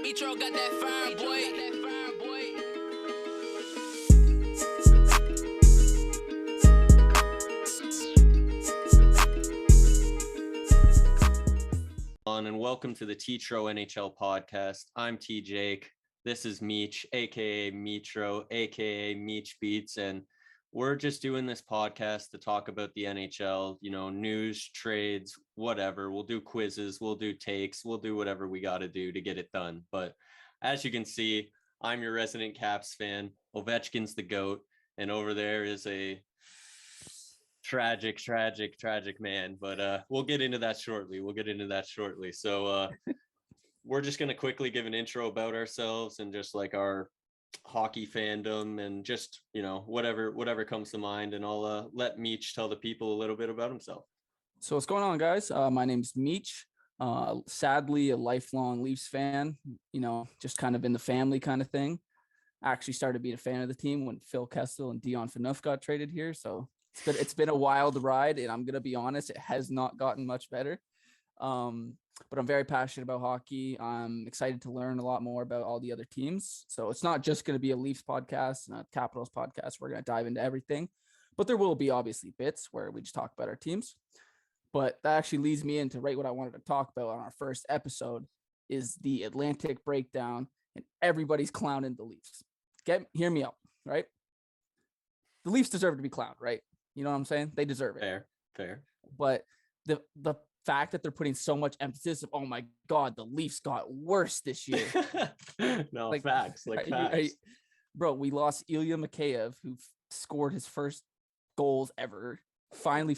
Mitro got that fire, boy. And welcome to the T-Tro NHL podcast. I'm T. Jake. This is Meech, aka Mitro, aka Meech Beats, and we're just doing this podcast to talk about the NHL, news, trades, whatever. We'll do quizzes, we'll do takes, we'll do whatever we got to do to get it done. But as you can see, I'm your resident Caps fan. Ovechkin's the GOAT, and over there is a tragic man, but we'll get into that shortly. So we're just going to quickly give an intro about ourselves and just like our hockey fandom and just whatever comes to mind, and I'll let Meech tell the people a little bit about himself. So what's going on, guys? My name's Meech. Sadly a lifelong Leafs fan, just kind of in the family kind of thing. I actually started being a fan of the team when Phil Kessel and Dion Phaneuf got traded here, so it's been a wild ride, and I'm gonna be honest, it has not gotten much better. But I'm very passionate about hockey. I'm excited to learn a lot more about all the other teams. So it's not just going to be a Leafs podcast and a Capitals podcast. We're going to dive into everything, but there will be obviously bits where we just talk about our teams. But that actually leads me into right what I wanted to talk about on our first episode is the Atlantic breakdown, and everybody's clowning the Leafs. Hear me out, right? The Leafs deserve to be clowned, right? You know what I'm saying? They deserve it. Fair. But the fact that they're putting so much emphasis of, oh my God, the Leafs got worse this year. Facts. Bro, we lost Ilya Mikheyev, who scored his first goals ever. Finally,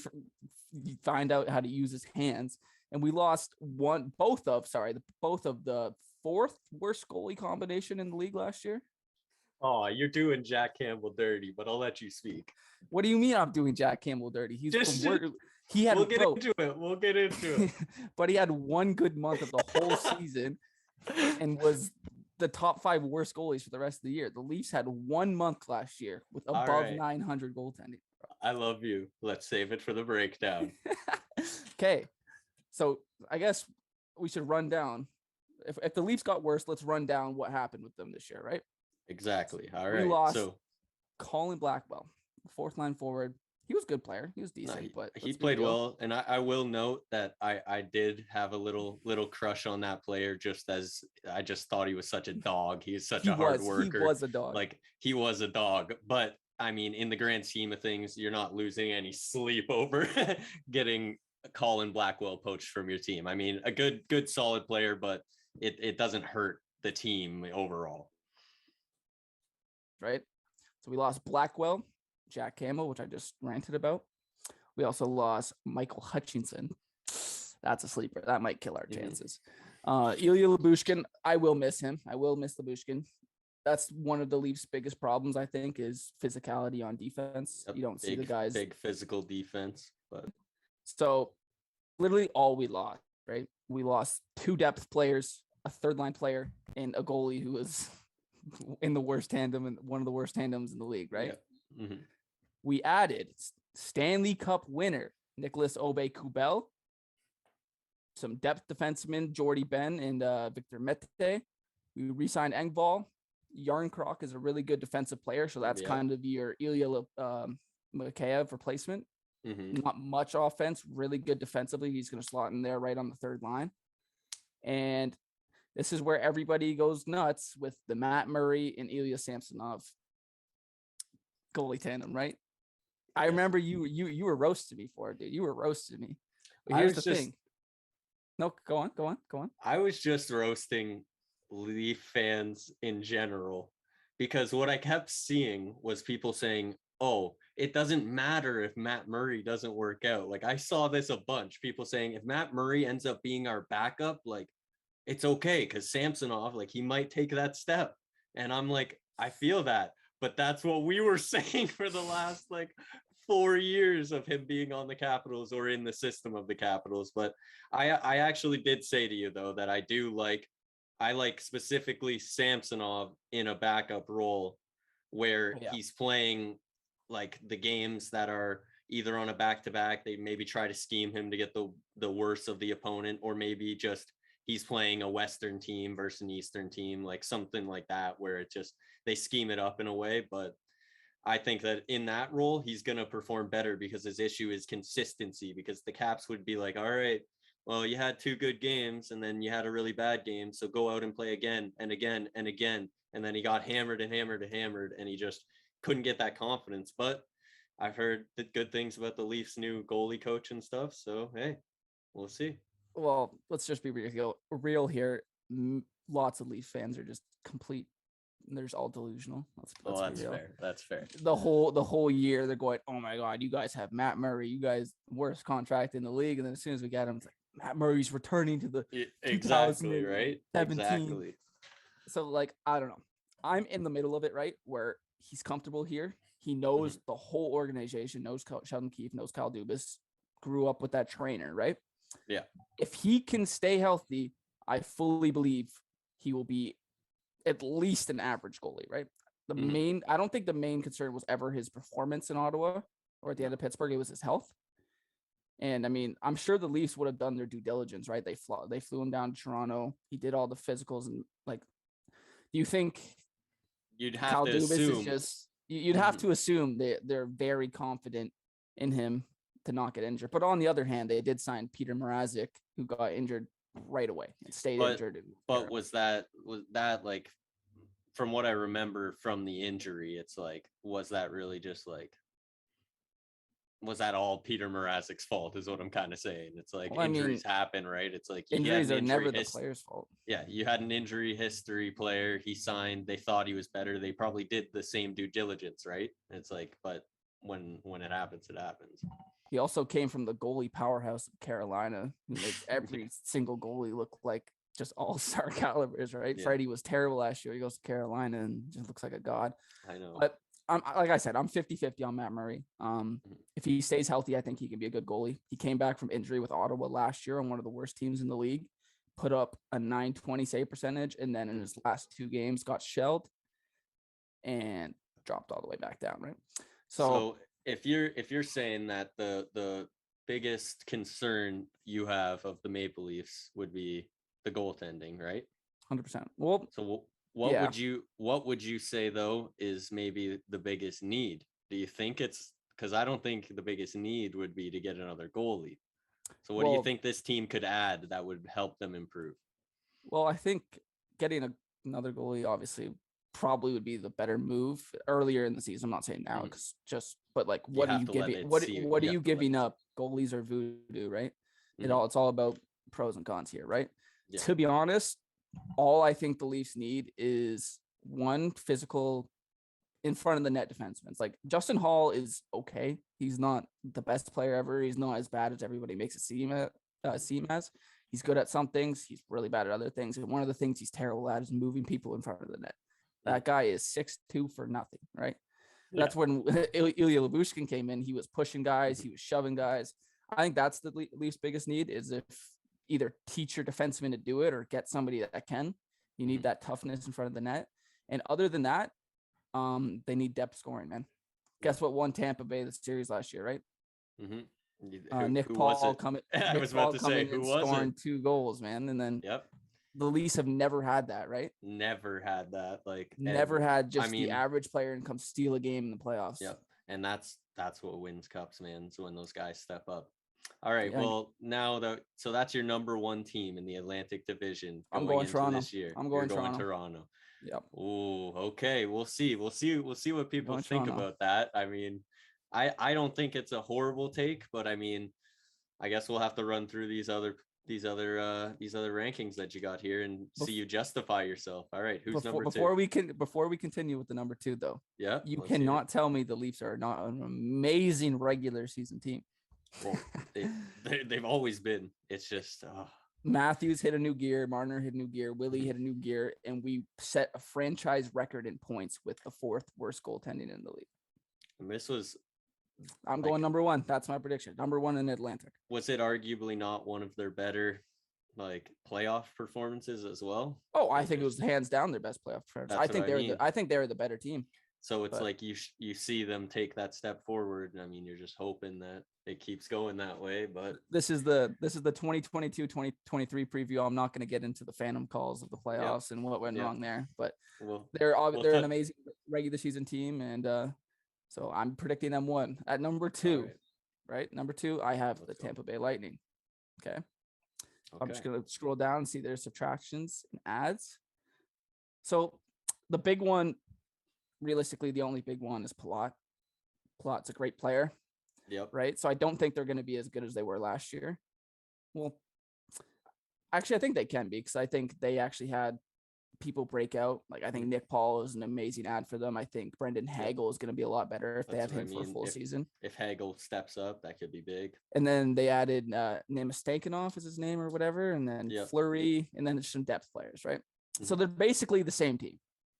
find out how to use his hands, and we lost both of the fourth worst goalie combination in the league last year. Oh, you're doing Jack Campbell dirty, but I'll let you speak. What do you mean I'm doing Jack Campbell dirty? We'll get into it. But he had one good month of the whole season and was the top 5 worst goalies for the rest of the year. The Leafs had 1 month last year with above 900 goaltending. I love you. Let's save it for the breakdown. Okay. So I guess we should run down. If the Leafs got worse, let's run down what happened with them this year, right? Exactly. All right. We lost Colin Blackwell, fourth line forward. He was a good player. He was decent, but he played well. And I will note that I did have a little crush on that player, just as I just thought he was such a dog. He's such a hard worker. He was a dog. He was a dog. But I mean, in the grand scheme of things, you're not losing any sleep over getting Colin Blackwell poached from your team. I mean, a good solid player, but it doesn't hurt the team overall. Right. So we lost Blackwell, Jack Campbell, which I just ranted about. We also lost Michael Hutchinson. That's a sleeper. That might kill our chances. Ilya Lyubushkin, I will miss him. I will miss Lyubushkin. That's one of the Leafs' biggest problems, I think, is physicality on defense. You don't see the guys. Big physical defense. But so literally all we lost, right? We lost 2 depth players, a third line player, and a goalie who was in the worst tandem and one of the worst tandems in the league, right? Yeah. Mm-hmm. We added Stanley Cup winner Nicholas Aube-Kubel, some depth defensemen Jordy Ben and Victor Mete. We re-signed Engvall. Yarncroc is a really good defensive player, so that's kind of your Ilya Mikheyev replacement. Mm-hmm. Not much offense, really good defensively. He's going to slot in there right on the third line. And this is where everybody goes nuts with the Matt Murray and Ilya Samsonov goalie tandem, right? I remember you were roasting me for it, dude. You were roasting me. But here's the thing. No, go on. I was just roasting Leaf fans in general, because what I kept seeing was people saying, oh, it doesn't matter if Matt Murray doesn't work out. Like, I saw this a bunch. People saying if Matt Murray ends up being our backup, like, it's okay because Samsonov, like, he might take that step. And I'm like, I feel that. But that's what we were saying for the last 4 years of him being on the Capitals or in the system of the Capitals. But I actually did say to you, though, that I like specifically Samsonov in a backup role where he's playing like the games that are either on a back-to-back. They maybe try to scheme him to get the worst of the opponent, or maybe just he's playing a Western team versus an Eastern team, like something like that, where it just they scheme it up in a way. But I think that in that role, he's going to perform better because his issue is consistency. Because the Caps would be like, all right, well, you had 2 good games and then you had a really bad game. So go out and play again and again and again. And then he got hammered and hammered and hammered and he just couldn't get that confidence. But I've heard the good things about the Leafs' new goalie coach and stuff. So, hey, we'll see. Well, let's just be real here. Lots of Leafs fans are just complete. They're just all delusional. That's fair. That's fair. The whole year they're going, oh my God, you guys have Matt Murray. You guys worst contract in the league. And then as soon as we get him, it's like Matt Murray's returning to the exactly right. 17. Exactly. So like, I don't know. I'm in the middle of it, right? Where he's comfortable here. He knows the whole organization, knows Sheldon Keefe, knows Kyle Dubas, grew up with that trainer, right? Yeah. If he can stay healthy, I fully believe he will be at least an average goalie, right? I don't think the main concern was ever his performance in Ottawa or at the end of Pittsburgh. It was his health. And I mean, I'm sure the Leafs would have done their due diligence, right? They flew him down to Toronto. He did all the physicals and like, do you think you'd have Kyle to Dubas assume is just, you'd have to assume they're very confident in him to not get injured. But on the other hand, they did sign Peter Mrazek, who got injured right away and stayed injured. But was that like, from what I remember from the injury, it's like, was that really just like, was that all Peter Mrazek's fault is what I'm kind of saying. It's like, injuries happen, right? It's like injuries are never the player's fault. Yeah, you had an injury history player. He signed. They thought he was better. They probably did the same due diligence, right? It's like, but when it happens, it happens. He also came from the goalie powerhouse of Carolina, who makes every single goalie look like just all-star calibers, right? Yeah. Freddie was terrible last year. He goes to Carolina and just looks like a god. I know. But like I said, I'm 50-50 on Matt Murray. If he stays healthy, I think he can be a good goalie. He came back from injury with Ottawa last year on one of the worst teams in the league, put up a .920 save percentage, and then in his last 2 games got shelled and dropped all the way back down, right? So if you're saying that the biggest concern you have of the Maple Leafs would be the goaltending, right? 100%. Well, so what would you say though is maybe the biggest need? Do you think it's, because I don't think the biggest need would be to get another goalie. So what do you think this team could add that would help them improve? Well, I think getting another goalie obviously probably would be the better move earlier in the season. I'm not saying now, because but like, what are you giving? What are you giving up? Goalies are voodoo, right? It's all about pros and cons here, right? Yeah. To be honest, all I think the Leafs need is one physical in front of the net defenseman. It's like Justin Hall is okay. He's not the best player ever. He's not as bad as everybody makes it seem as. He's good at some things. He's really bad at other things. And one of the things he's terrible at is moving people in front of the net. That guy is 6'2" for nothing, right? Yeah. That's when Ilya Lyubushkin came in. He was pushing guys. He was shoving guys. I think that's the Leafs' biggest need, is if either teach your defenseman to do it or get somebody that can. You need that toughness in front of the net. And other than that, they need depth scoring, man. Guess what won Tampa Bay the series last year, right? Nick Paul coming. I was about to say, who was scoring 2 goals, man. And then the Leafs have never had that, right? Never had that. Like, never had the average player and come steal a game in the playoffs. Yep. And that's what wins cups, man. It's when those guys step up. All right. Yeah. Well, so that's your number 1 team in the Atlantic Division. I'm going Toronto this year. I'm going Toronto. Yep. Oh, okay. We'll see what people think about that. I mean, I don't think it's a horrible take, but I mean, I guess we'll have to run through these other rankings that you got here and see you justify yourself. All right, who's number 2? Before we continue with the number 2 though, you cannot tell me the Leafs are not an amazing regular season team. Well, they've always been. It's just Matthews hit a new gear, Marner hit a new gear, Willie hit a new gear, and we set a franchise record in points with the 4th worst goaltending in the league. And this was, I'm going number 1. That's my prediction. Number 1 in Atlantic. Was it arguably not one of their better playoff performances as well? Oh, I think it was hands down their best playoff performance. I think they were the better team. So it's But like you see them take that step forward. I mean, you're just hoping that it keeps going that way. But this is the 2022-2023 preview. I'm not going to get into the phantom calls of the playoffs and what went wrong there, but they're an amazing regular season team, and so I'm predicting them one. At number 2, right? Number 2, I have the Tampa Bay Lightning. Okay. I'm just going to scroll down and see their subtractions and adds. So the big one, realistically, the only big one is Palat. Palat's a great player. Yep. Right. So I don't think they're going to be as good as they were last year. Well, actually, I think they can be, because I think they actually had people break out. Like, I think Nick Paul is an amazing ad for them. I think Brendan Hagel is going to be a lot better if they have him for a full season. If Hagel steps up, that could be big. And then they added Namastankinov is his name or whatever, and then Fleury, and then some depth players, right? Mm-hmm. So they're basically the same team.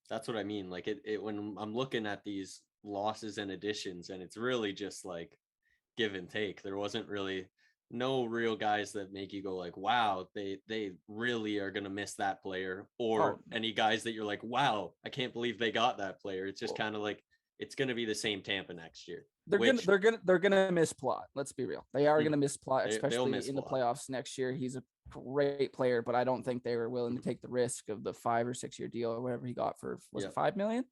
That's what I mean. Like it when I'm looking at these losses and additions, and it's really just like give and take. There wasn't really no real guys that make you go like, wow, they really are going to miss that player, or any guys that you're like, wow, I can't believe they got that player. It's just kind of like, it's going to be the same Tampa next year. They're gonna miss Plot. Let's be real. They are gonna miss Plot, especially in the playoffs next year. He's a great player, but I don't think they were willing to take the risk of the 5 or 6 year deal or whatever he got for it $5 million?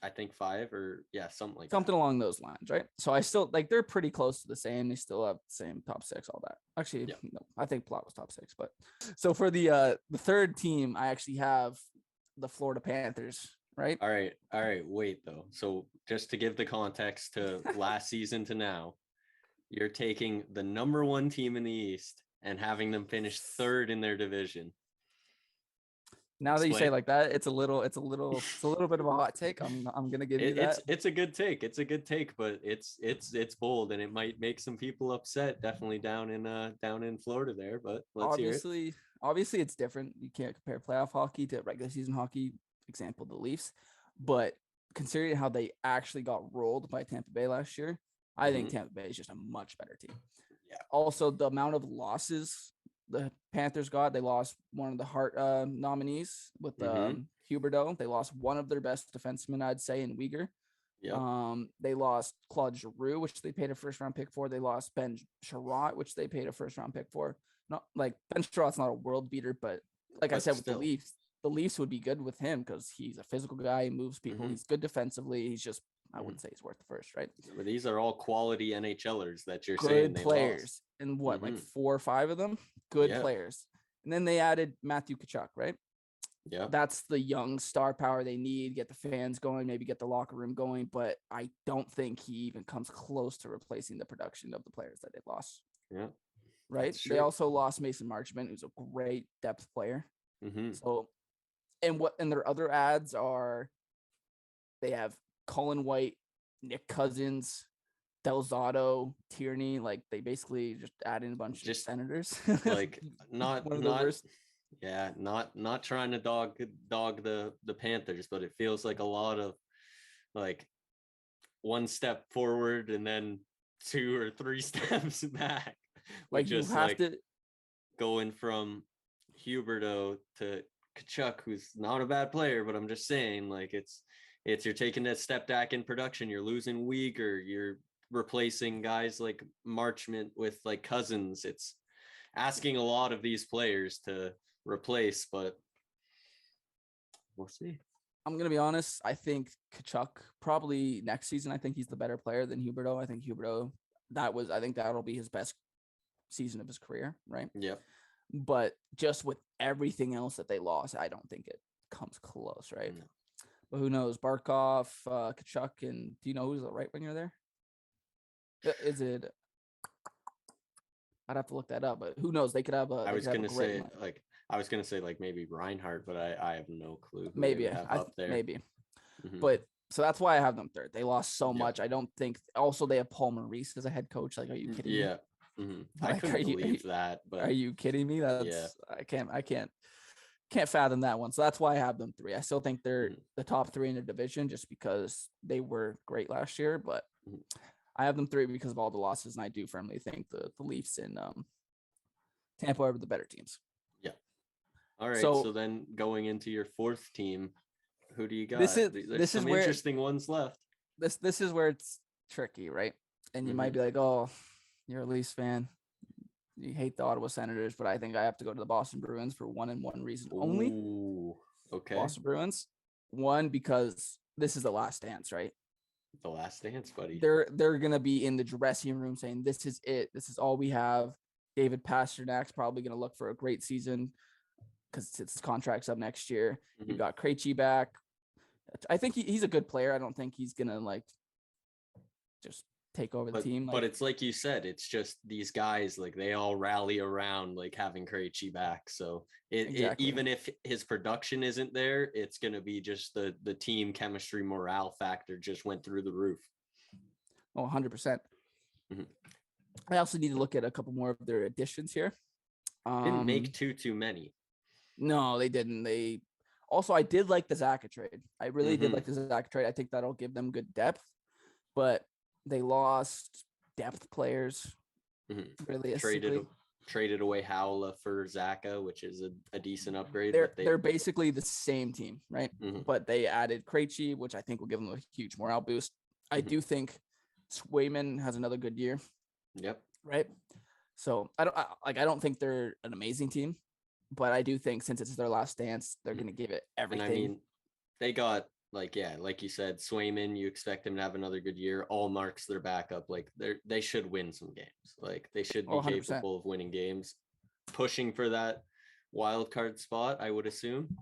I think 5 or something along those lines, right? So I still like, they're pretty close to the same. They still have the same top 6, all that. Actually, no, I think Plot was top 6. But so for the third team, I actually have the Florida Panthers. Right. All right. Wait, though. So just to give the context to last season to now, you're taking the number 1 team in the East and having them finish 3rd in their division. Now that you say it like that, it's a little bit of a hot take. I'm gonna give you that. It's a good take. It's a good take, but it's bold, and it might make some people upset. Definitely down in Florida there, but let's hear it. Obviously, it's different. You can't compare playoff hockey to regular season hockey. Example, the Leafs, but considering how they actually got rolled by Tampa Bay last year, I think Tampa Bay is just a much better team. Yeah. Also, the amount of losses the Panthers got, they lost one of the Hart nominees with Huberdeau. They lost one of their best defensemen, I'd say, in Uyghur. Yeah. They lost Claude Giroux, which they paid a 1st-round pick for. They lost Ben Sherratt, which they paid a 1st-round pick for. Not like Ben Sherratt's not a world beater, but I said, with the Leafs would be good with him because he's a physical guy. He moves people. He's good defensively. He's just, I wouldn't say he's worth the 1st, right? But these are all quality NHLers that you're good saying they players. Lost. And what, like 4 or 5 of them? Good players. And then they added Matthew Tkachuk, right? Yeah. That's the young star power they need, get the fans going, maybe get the locker room going. But I don't think he even comes close to replacing the production of the players that they lost. Yeah. Right? They also lost Mason Marchment, who's a great depth player. So, and their other ads are, they have Colin White, Nick Cousins, Delzato, Tierney. Like, they basically just add in a bunch of Senators. Like not trying to dog the Panthers, but it feels like a lot of like 1 step forward and then 2 or 3 steps back. Like, you have to going from Huberdeau to Tkachuk, who's not a bad player, but I'm just saying, like, it's you're taking that step back in production. You're losing Uyghur. You're replacing guys like Marchment with like Cousins. It's asking a lot of these players to replace, but we'll see. I'm going to be honest. I think Tkachuk probably next season, I think he's the better player than Huberdeau. I think Huberdeau, I think that'll be his best season of his career, right? Yep. But just with everything else that they lost, I don't think it comes close, right? No. But who knows? Barkov, Tkachuk, and do you know who's the right winger there? Is it? I'd have to look that up, but who knows? They could have a. I was gonna say like maybe Reinhardt, but I have no clue. Maybe up there. Maybe, but so that's why I have them 3rd. They lost so much. I don't think. Also, they have Paul Maurice as a head coach. Like, are you kidding me? Yeah. I couldn't believe that. But are you kidding me? That's I can't fathom that one. So that's why I have them 3. I still think they're the top 3 in the division just because they were great last year, but I have them 3 because of all the losses, and I do firmly think the Leafs and Tampa are the better teams. Yeah. All right. So then going into your 4th team, Who do you got? This is There's this is some where interesting ones left. this is where it's tricky, right? And you might be like, oh, you're a Leafs fan. You hate the Ottawa Senators, but I think I have to go to the Boston Bruins for one and one reason only. Ooh, okay. Boston Bruins. One, because this is the last dance, right? The last dance, buddy. They're gonna be in the dressing room saying, this is it. This is all we have. David Pasternak's probably gonna look for a great season because his contract's up next year. You've got Krejci back. I think he's a good player. I don't think he's gonna like just take over the team. But it's like you said, it's just these guys, like they all rally around like having Krejci back. So even if his production isn't there, it's gonna be just the team chemistry morale factor just went through the roof. Oh, 100%. I also need to look at a couple more of their additions here. Didn't make too many. No, they didn't. I did like the Zaka trade. I really did like the Zaka trade. I think that'll give them good depth, but they lost depth players. Realistically, traded away Howla for Zaka, which is a decent upgrade. They're basically the same team, right? But they added Krejci, which I think will give them a huge morale boost. I do think Swayman has another good year. Yep. Right. So I don't think they're an amazing team, but I do think since it's their last dance, they're going to give it everything. And I mean, they got like you said, Swayman, you expect him to have another good year. Allmark's their backup. Like they should win some games. Like they should be 100%. capable of winning games, pushing for that wild card spot, I would assume.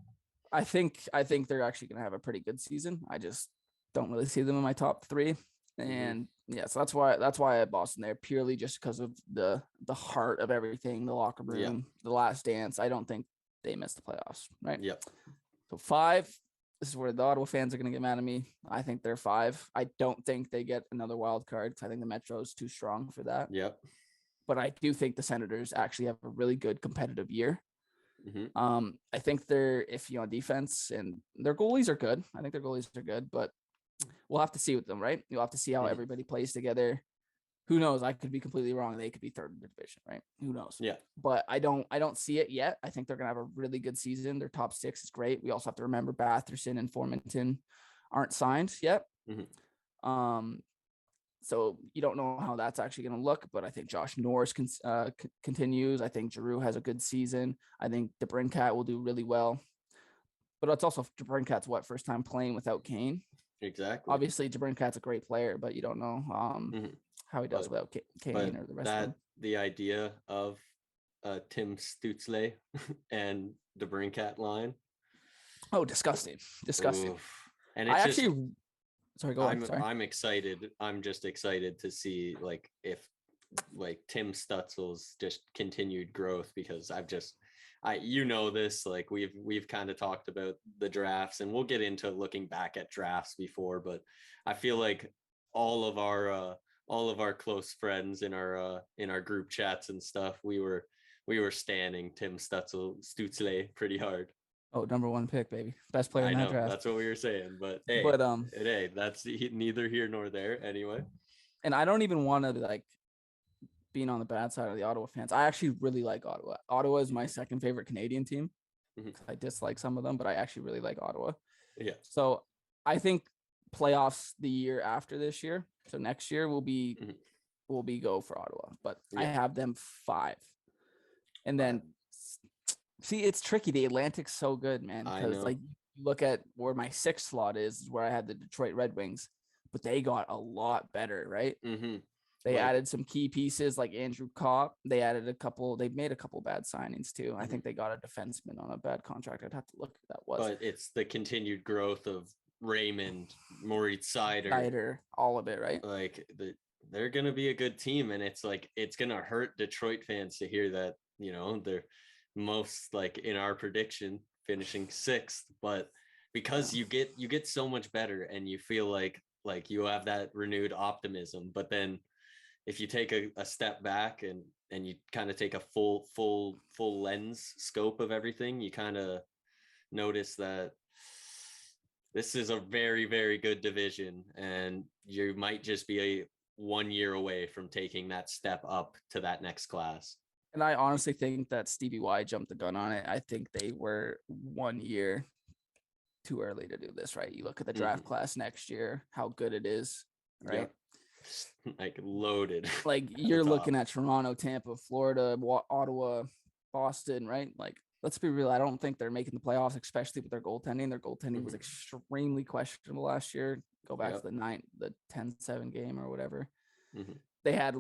I think they're actually going to have a pretty good season. I just don't really see them in my top three. And so that's why I Boston there, purely just because of the heart of everything, the locker room, the last dance. I don't think they missed the playoffs, right? Yep. So 5, this is where the Ottawa fans are going to get mad at me. I think they're 5. I don't think they get another wild card because I think the Metro is too strong for that. Yep. But I do think the Senators actually have a really good competitive year. I think they're iffy on defense and their goalies are good. I think their goalies are good, but we'll have to see with them, right? You'll have to see how everybody plays together. Who knows? I could be completely wrong. They could be third in the division, right? Who knows? Yeah. But I don't see it yet. I think they're gonna have a really good season. Their top 6 is great. We also have to remember Batherson and Formanton aren't signed yet. So you don't know how that's actually going to look, but I think Josh Norris continues. I think Giroux has a good season. I think DeBrincat will do really well. But it's also DeBrincat's first time playing without Kane. Exactly. Obviously, DeBrincat's a great player, but you don't know how he does without Kane or the rest of them. The idea of Tim Stützle and DeBrincat line. Oh, disgusting. Oof. And it's sorry, go on. Sorry. I'm excited. I'm just excited to see if Tim Stützle's just continued growth, because this, we've kind of talked about the drafts, and we'll get into looking back at drafts before, but I feel like all of our close friends in our group chats and stuff, we were standing Tim Stützle pretty hard. Oh, number 1 pick, baby. Best player in that draft. That's what we were saying. But that's neither here nor there anyway. And I don't even want to being on the bad side of the Ottawa fans. I actually really like Ottawa. Ottawa is my second favorite Canadian team. I dislike some of them, but I actually really like Ottawa. Yeah. So I think playoffs the year after this year. So next year will be go for Ottawa, but I have them 5. And then see, it's tricky. The Atlantic's so good, man. Because you look at where my 6th slot is where I had the Detroit Red Wings, but they got a lot better, right? They added some key pieces like Andrew Kopp. They made a couple bad signings too. I think they got a defenseman on a bad contract. I'd have to look at that was. But it's the continued growth of Raymond, Moritz Seider, all of it, right? They're gonna be a good team, and it's gonna hurt Detroit fans to hear that, they're most in our prediction finishing 6th, but because you get so much better and you feel like you have that renewed optimism. But then if you take a step back and you kind of take a full lens scope of everything, you kind of notice that this is a very, very good division, and you might just be 1 year away from taking that step up to that next class. And I honestly think that Stevie Y jumped the gun on it. I think they were 1 year too early to do this, right? You look at the draft class next year, how good it is, right? Yep. Like loaded. Like you're looking at Toronto, Tampa, Florida, Ottawa, Boston, right? Like, let's be real. I don't think they're making the playoffs, especially with their goaltending. Their goaltending was extremely questionable last year. Go back to the 10-7 game or whatever. They had,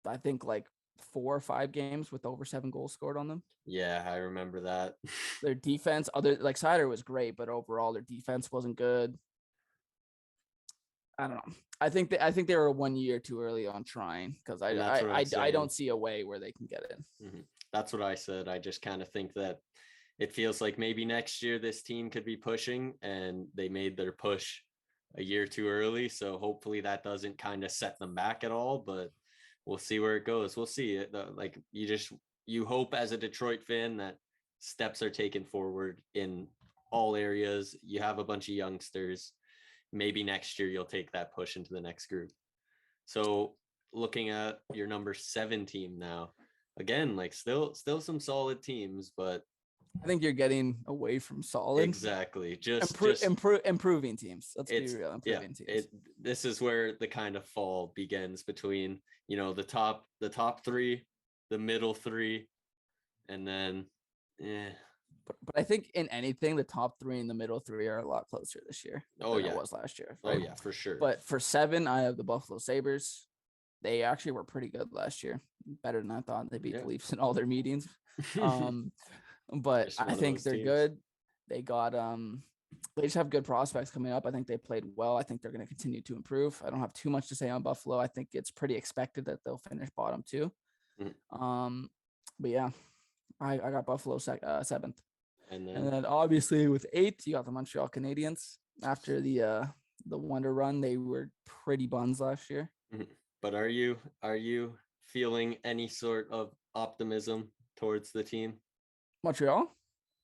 I think, like 4 or 5 games with over 7 goals scored on them. Yeah, I remember that. Their defense, like Sider was great, but overall their defense wasn't good. I don't know. I think they were 1 year too early on trying, because I don't see a way where they can get in. That's what I said. I just kind of think that it feels like maybe next year this team could be pushing, and they made their push a year too early. So hopefully that doesn't kind of set them back at all, but we'll see where it goes. We'll see it. Like you hope as a Detroit fan that steps are taken forward in all areas. You have a bunch of youngsters. Maybe next year you'll take that push into the next group. So looking at your number 7 team now, again, like still some solid teams, but I think you're getting away from solid. Exactly. Just improving teams. Let's be real. Improving teams. This is where the kind of fall begins between, the top 3, the middle 3, and then But I think in anything, the top 3 and the middle 3 are a lot closer this year than it was last year. Right? Oh yeah, for sure. But for 7, I have the Buffalo Sabres. They actually were pretty good last year, better than I thought. They beat the Leafs in all their meetings. But I think they're good. They got they just have good prospects coming up. I think they played well. I think they're going to continue to improve. I don't have too much to say on Buffalo. I think it's pretty expected that they'll finish bottom 2. But yeah, I got Buffalo 7th. And then obviously with 8, you got the Montreal Canadiens. After the Wonder Run, they were pretty buns last year. But are you feeling any sort of optimism towards the team? Montreal?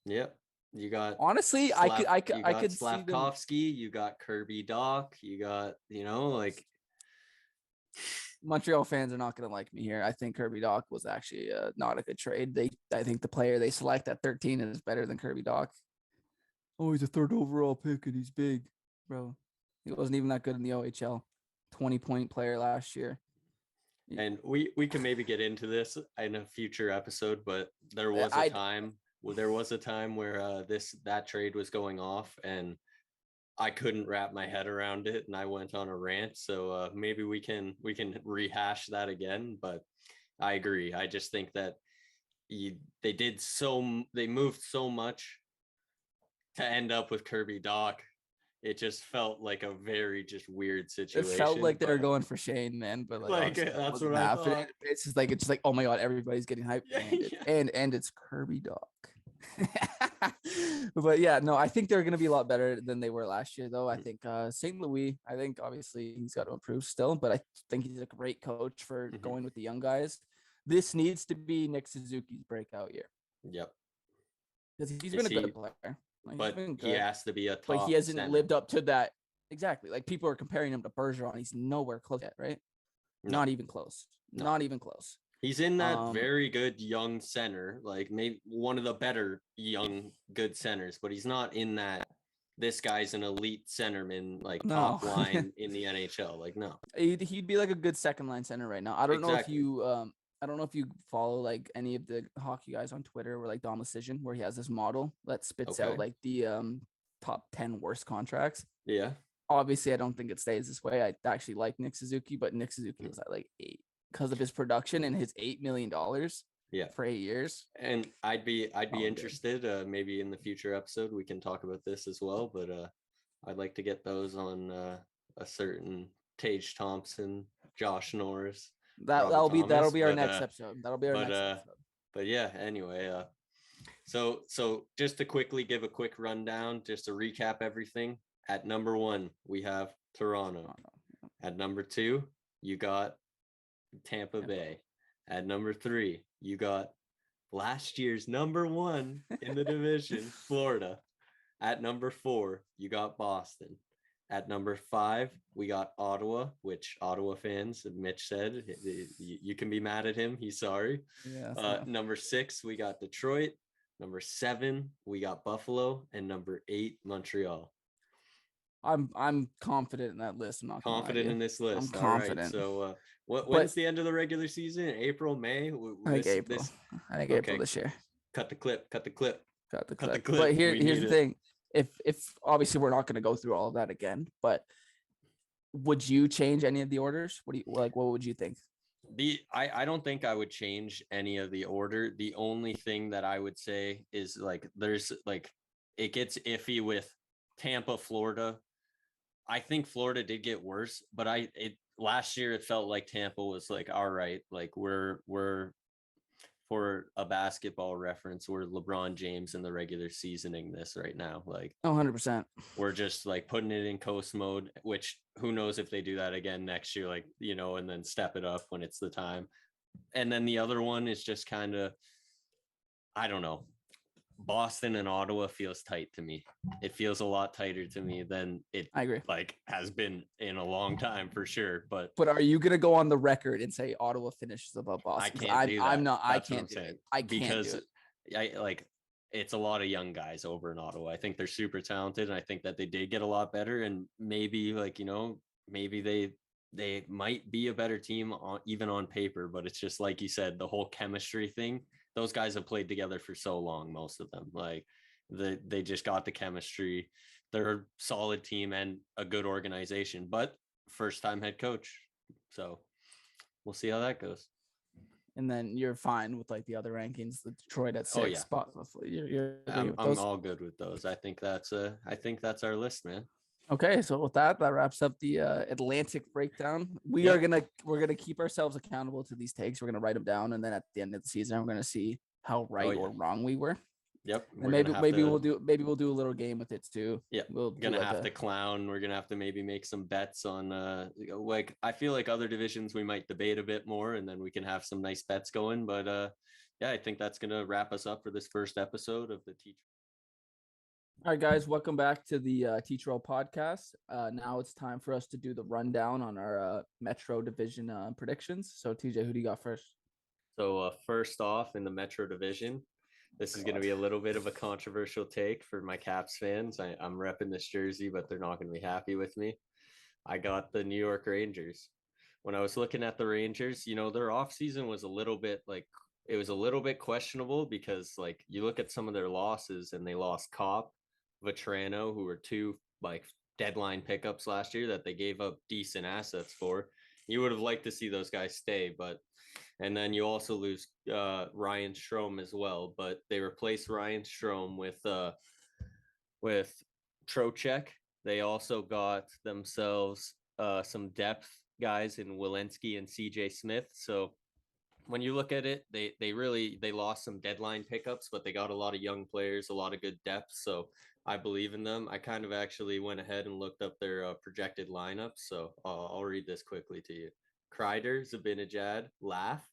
Yep. You got honestly, I could Slavkovsky, you got Kirby Dach, you got, like Montreal fans are not going to like me here. I think Kirby Dach was actually not a good trade. I think the player they select at 13 is better than Kirby Dach. Oh, he's a 3rd overall pick and he's big, bro. He wasn't even that good in the OHL. 20-point player last year. And we can maybe get into this in a future episode, but there was a time where that trade was going off and I couldn't wrap my head around it and I went on a rant. So maybe we can rehash that again, but I agree. I just think that they moved so much to end up with Kirby Dach. It just felt like a very just weird situation. It felt like they were going for Shane, man, but like that's what I thought. It's just like, oh my god, everybody's getting hyped, and it's Kirby Dach. But yeah, no, I think they're gonna be a lot better than they were last year, though. I think St. Louis. I think obviously he's got to improve still, but I think he's a great coach for going with the young guys. This needs to be Nick Suzuki's breakout year. Yep, because he's been a good player. Like, but he has to be a top. But he hasn't center. lived up to that. Exactly. Like people are comparing him to Bergeron. He's nowhere close yet, right? No. Not even close. No. Not even close. He's in that very good young center, like maybe one of the better young good centers, but he's not in that. This guy's an elite centerman, like top line in the NHL. Like no, he'd be like a good second line center right now. I don't know if you I don't know if you follow like any of the hockey guys on Twitter or like Dom Decision, where he has this model that spits out like the top 10 worst contracts. Yeah. Obviously, I don't think it stays this way. I actually like Nick Suzuki, but Nick Suzuki was at like 8 because of his production and his $8 million. Yeah. For 8 years. And I'd be interested. Maybe in the future episode we can talk about this as well. But I'd like to get those on a certain Tage Thompson, Josh Norris. That'll be our next episode. That'll be our next episode. But yeah, anyway, so just to quickly give a quick rundown, just to recap everything. At number 1, we have Toronto. At number 2, you got Tampa Bay. At number 3, you got last year's number 1 in the division, Florida. At number 4, you got Boston. At number 5, we got Ottawa, which Ottawa fans, Mitch said, you can be mad at him. He's sorry. Yeah, number 6, we got Detroit. Number 7, we got Buffalo, and number 8, Montreal. I'm confident in that list. I'm not confident in this list. I'm All right. confident. So when's But the end of the regular season? April, May? I think April. I think April this year. Cut the clip. Cut the clip. clip. But here's the thing. If obviously we're not going to go through all of that again, but would you change any of the orders? What would you think? I don't think I would change any of the order. The only thing that I would say is like there's like it gets iffy with Tampa, Florida. I think Florida did get worse, but last year it felt like Tampa was like, all right, like we're for a basketball reference, we're LeBron James in the regular seasoning this right now. Like 100%. We're just like putting it in coast mode, which who knows if they do that again next year, like, and then step it up when it's the time. And then the other one is just kind of, I don't know. Boston and Ottawa feels tight to me. It feels a lot tighter to me than it I agree. like has been in a long time for sure. But are you gonna go on the record and say Ottawa finishes above Boston? I can't do that. I'm not. That's I can't do it. I can't do it. It's a lot of young guys over in Ottawa. I think they're super talented, and I think that they did get a lot better. And maybe maybe they might be a better team even on paper. But it's just like you said, the whole chemistry thing. Those guys have played together for so long, most of them. Like they just got the chemistry. They're a solid team and a good organization, but first time head coach. So we'll see how that goes. And then you're fine with like the other rankings, the Detroit at 6 spot. I'm all good with those. I think that's our list, man. Okay, so with that wraps up the Atlantic breakdown. We're gonna keep ourselves accountable to these takes. We're gonna write them down, and then at the end of the season, we're gonna see how right or wrong we were. Yep. And maybe we'll do a little game with it too. Yeah. We're gonna have to clown. We're gonna have to maybe make some bets on like I feel like other divisions we might debate a bit more, and then we can have some nice bets going. But I think that's gonna wrap us up for this first episode of the Teach. All right, guys, welcome back to the Teach Roll podcast. Now it's time for us to do the rundown on our Metro Division predictions. So, TJ, who do you got first? So, first off, in the Metro Division, this is going to be a little bit of a controversial take for my Caps fans. I'm repping this jersey, but they're not going to be happy with me. I got the New York Rangers. When I was looking at the Rangers, their offseason was a little bit questionable because, like, you look at some of their losses and they lost Kopp, Vetrano, who were two like deadline pickups last year that they gave up decent assets for. You would have liked to see those guys stay, and then you also lose Ryan Strome as well, but they replaced Ryan Strome with Trocheck. They also got themselves some depth guys in Welinski and CJ Smith. So when you look at it, they lost some deadline pickups, but they got a lot of young players, a lot of good depth. So I believe in them. I kind of actually went ahead and looked up their projected lineup. So I'll read this quickly to you. Kreider, Zibanejad, Laugh,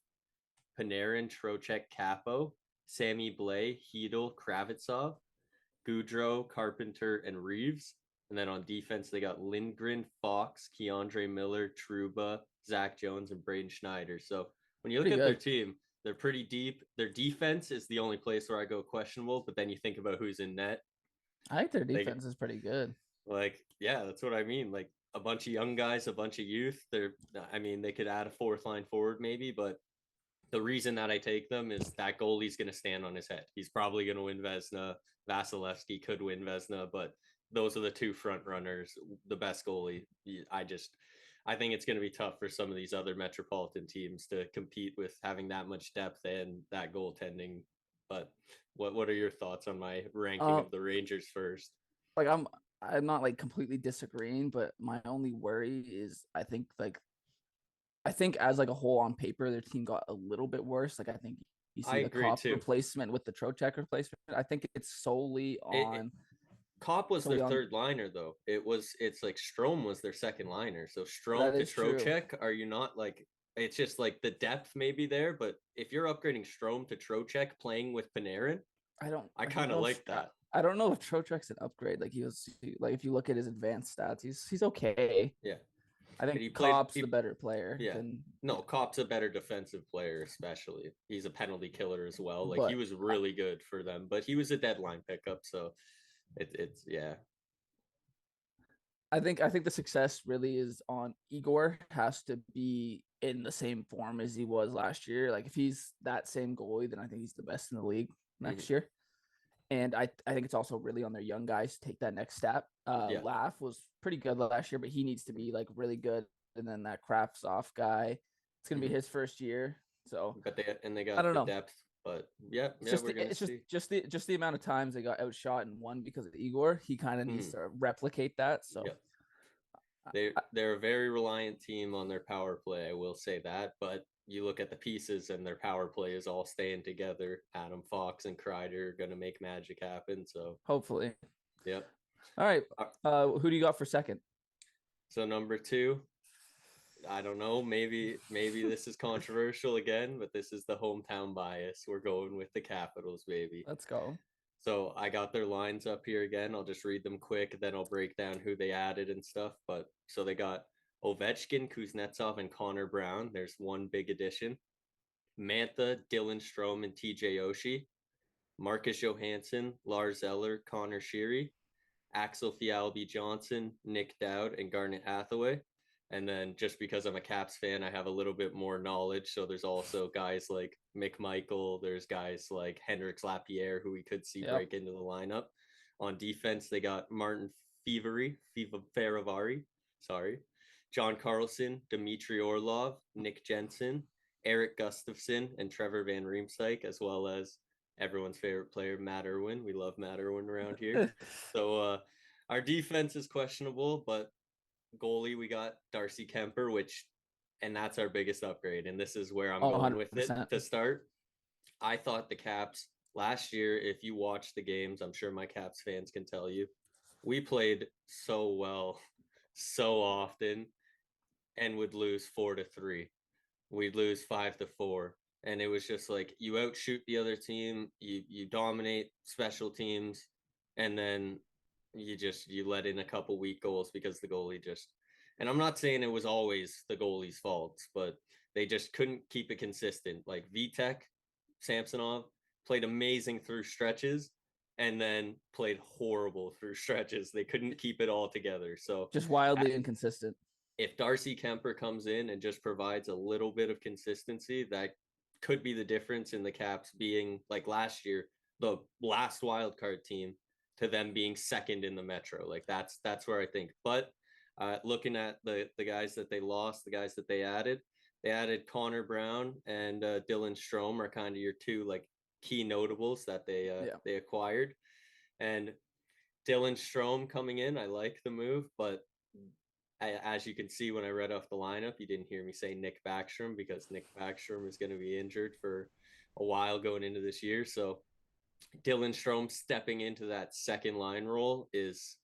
Panarin, Trocheck, Capo, Sammy Blais, Hedel, Kravitsov, Goudreau, Carpenter, and Reeves. And then on defense, they got Lindgren, Fox, Keandre Miller, Trouba, Zach Jones, and Braden Schneider. So when you look at their team, they're pretty deep. Their defense is the only place where I go questionable, but then you think about who's in net. I think their defense is pretty good. Like, yeah, that's what I mean. Like a bunch of young guys, a bunch of youth. They could add a fourth line forward maybe, but the reason that I take them is that goalie's going to stand on his head. He's probably going to win Vezina. Vasilevsky could win Vezina, but those are the two front runners. The best goalie. I think it's going to be tough for some of these other metropolitan teams to compete with having that much depth and that goaltending. But what are your thoughts on my ranking of the Rangers first? Like I'm not like completely disagreeing, but my only worry is I think as like a whole on paper, their team got a little bit worse. Like I think you see the Kopp replacement with the Trocheck replacement. I think it's solely on. Kopp was their third liner, though. It's like Strome was their second liner. So Strome to Trocheck, are you not like? It's just like the depth may be there, but if you're upgrading Strome to Trocheck playing with Panarin, I kind of like that. I don't know if Trocheck's an upgrade. Like if you look at his advanced stats, he's okay. Yeah. I think he Copp's the better player. Yeah. No, Copp's a better defensive player, especially. He's a penalty killer as well. Like, he was really good for them, but he was a deadline pickup, so it's yeah. I think the success really is on Igor. Has to be in the same form as he was last year. Like, if he's that same goalie, then I think he's the best in the league next year. And I think it's also really on their young guys to take that next step. Laugh was pretty good last year, but he needs to be like really good. And then that Kraftsov guy, it's gonna be his first year. So, but they got I don't the know. depth. But yeah, we're gonna see. Just the amount of times they got outshot and won because of Igor. He kind of needs to replicate that. So. They're a very reliant team on their power play, I will say that. But you look at the pieces and their power play is all staying together. Adam Fox and Kreider are going to make magic happen. So hopefully. Yep. All right. Who do you got for second? So number 2, I don't know. Maybe this is controversial again, but this is the hometown bias. We're going with the Capitals, baby. Let's go. So I got their lines up here again. I'll just read them quick, then I'll break down who they added and stuff. But so they got Ovechkin, Kuznetsov, and Connor Brown. There's one big addition. Mantha, Dylan Strome, and TJ Oshie. Marcus Johansson, Lars Eller, Connor Sheary. Axel Fialbi Johnson, Nick Dowd, and Garnet Hathaway. And then just because I'm a Caps fan, I have a little bit more knowledge. So there's also guys like Mick Michael. There's guys like Hendrix Lapierre, who we could see break into the lineup. On defense, they got Martin Feravari, John Carlson, Dmitry Orlov, Nick Jensen, Eric Gustafson, and Trevor Van Riemsdyk, as well as everyone's favorite player, Matt Irwin. We love Matt Irwin around here. So our defense is questionable, but goalie, we got Darcy Kemper, and that's our biggest upgrade. And this is where I'm going 100%. With it to start. I thought the Caps last year, if you watch the games, I'm sure my Caps fans can tell you, we played so well, so often, and would lose 4-3. We'd lose 5-4. And it was just like, you outshoot the other team, you dominate special teams, and then you let in a couple weak goals because the goalie and I'm not saying it was always the goalie's fault, but they just couldn't keep it consistent. Like Vitek, Samsonov played amazing through stretches and then played horrible through stretches. They couldn't keep it all together. So just wildly inconsistent. If Darcy Kemper comes in and just provides a little bit of consistency, that could be the difference in the Caps being, like last year, the last wild card team, to them being second in the Metro. Like that's where I think. But looking at the guys that they lost, the guys that they added Connor Brown and Dylan Strome are kind of your two like key notables that they acquired. And Dylan Strome coming in, I like the move, but as you can see when I read off the lineup, you didn't hear me say Nick Backstrom, because Nick Backstrom is going to be injured for a while going into this year. So Dylan Strome stepping into that second line role is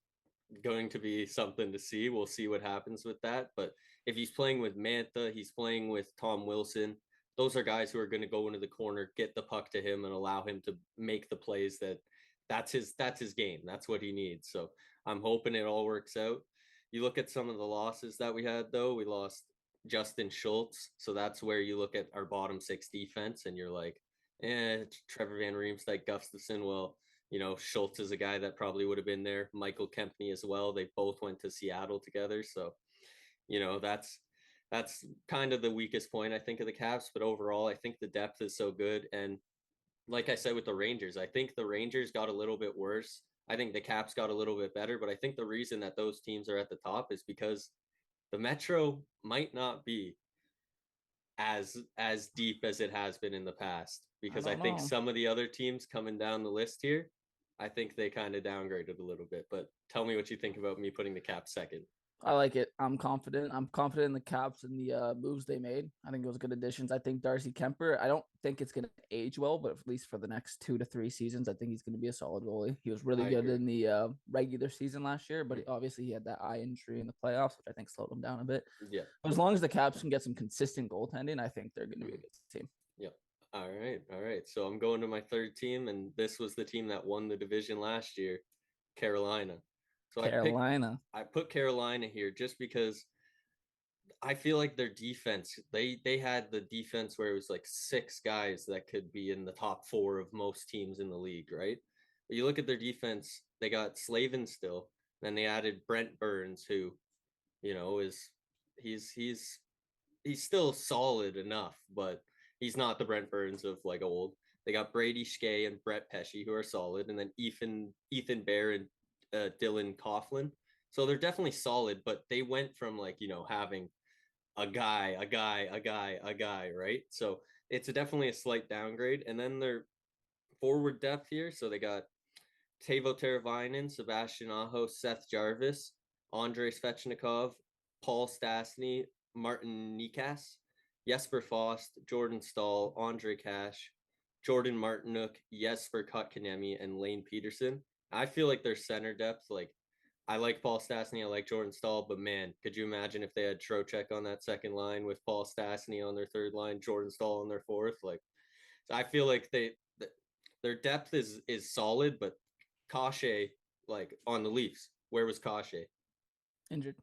going to be something to see. We'll see what happens with that. But if he's playing with Mantha, he's playing with Tom Wilson, those are guys who are going to go into the corner, get the puck to him, and allow him to make the plays that's his game. That's what he needs. So I'm hoping it all works out. You look at some of the losses that we had, though. We lost Justin Schultz. So that's where you look at our bottom six defense and you're like, Trevor Van Riemsdyk, Gustafson. Well, Schultz is a guy that probably would have been there. Michael Kempney as well. They both went to Seattle together. So, that's kind of the weakest point, I think, of the Caps. But overall, I think the depth is so good. And like I said with the Rangers, I think the Rangers got a little bit worse. I think the Caps got a little bit better. But I think the reason that those teams are at the top is because the Metro might not be as deep as it has been in the past, because I think some of the other teams coming down the list here, I think they kind of downgraded a little bit. But tell me what you think about me putting the Caps second. I like it. I'm confident in the Caps and the moves they made. I think it was good additions. I think Darcy Kemper, I don't think it's going to age well, but at least for the next 2 to 3 seasons, I think he's going to be a solid goalie. He was really good in the regular season last year, but obviously he had that eye injury in the playoffs, which I think slowed him down a bit. Yeah. But as long as the Caps can get some consistent goaltending, I think they're going to be a good team. Yeah. All right. So I'm going to my third team, and this was the team that won the division last year, Carolina. So Carolina. I put Carolina here just because I feel like their defense, they had the defense where it was like 6 guys that could be in the top 4 of most teams in the league, right? But you look at their defense, they got Slavin still, then they added Brent Burns, who, is he's he's still solid enough, but he's not the Brent Burns of like old. They got Brady Skay and Brett Pesce, who are solid, and then Ethan Bear and Dylan Coughlin. So they're definitely solid, but they went from like having a guy, right? So it's definitely a slight downgrade. And then their forward depth here. So they got Teuvo Teravainen, Sebastian Aho, Seth Jarvis, Andrei Svechnikov, Paul Stastny, Martin Nikas, Jesper Fost, Jordan Stahl, Andre Cash, Jordan Martinuk, Jesper Kotkaniemi, and Lane Peterson. I feel like their center depth, like I like Paul Stastny, I like Jordan Stahl, but man, could you imagine if they had Trocheck on that second line with Paul Stastny on their third line, Jordan Stahl on their fourth? Like, so I feel like their depth is solid, but Kase, like on the Leafs, where was Kase? Injured,